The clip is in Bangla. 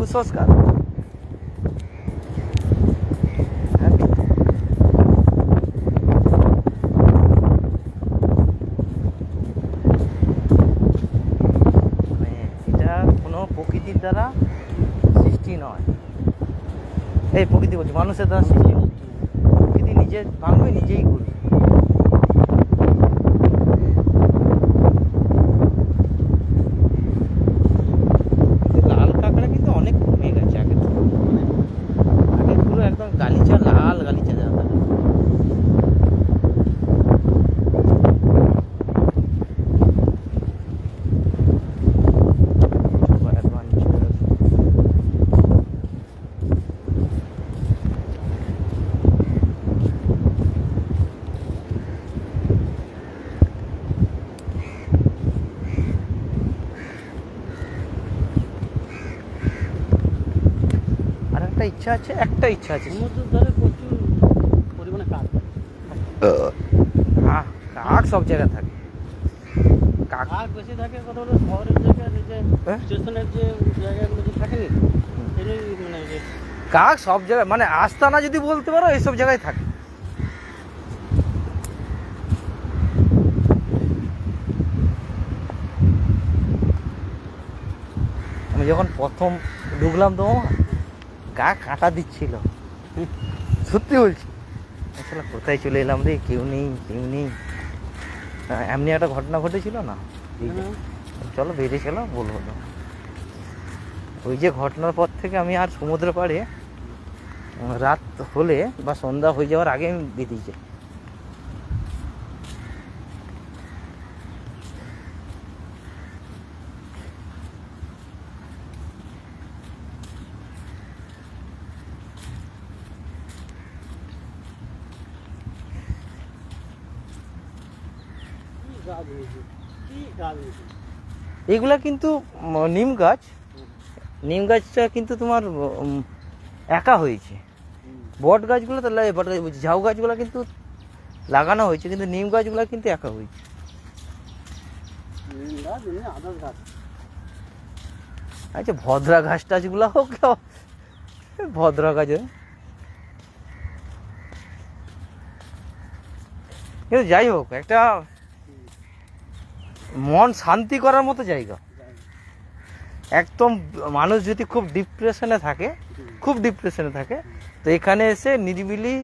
কুসংস্কার। এটা কোনো প্রকৃতির দ্বারা সৃষ্টি নয়, এই প্রকৃতি বলছি মানুষের দ্বারা সৃষ্টি। প্রকৃতি নিজে ভাঙবে, নিজেই ঘুরবে। লাল কাঁকড়া কিন্তু অনেক কমে গেছে আগে থেকে। আগে পুরো একদম গালিচা, লাল গালিচা যাওয়া। ইচ্ছা আছে, একটা ইচ্ছা আছে, সমুদ্রের ধারে প্রচুর পরিমাণে কাক। কাক সব জায়গায় থাকে। কাক বেশি থাকে কত হলো শহরের জায়গায়, যে স্টেশনের যে জায়গাগুলো যে থাকে না, এটাই মানে কাক সব জায়গায়, মানে আস্তানা যদি বলতে পারো এইসব জায়গায় থাকে। আমি যখন প্রথম ঢুকলাম তো কাক কাঁটা দিচ্ছিল, সত্যি বলছি। আসলে কোথায় চলে এলাম রে, কেউ নেই কেউ নেই। এমনি একটা ঘটনা ঘটেছিল না, চলো বেরিয়ে চলো বলবো না। ওই যে ঘটনার পর থেকে আমি আর সমুদ্র পাড়ে রাত হলে বা সন্ধ্যা হয়ে যাওয়ার আগে আমি বেরিয়ে যাই। এগুলা কিন্তু নিম গাছ। নিম গাছটা কিন্তু তোমার একা হয়েছে। বট গাছগুলো তো বট গাছ বলছি, ঝাউ গাছগুলো কিন্তু লাগানো হয়েছে, কিন্তু নিম গাছগুলো কিন্তু একা হয়েছে। আচ্ছা ভদ্রা ঘাস টাছগুলো হোক, ভদ্রা গাছ, কিন্তু যাই হোক একটা মন শান্তি করার মতো জায়গা। একদম মানুষ যদি খুব ডিপ্রেশনে থাকে, তো এখানে এসে নিরিবিলি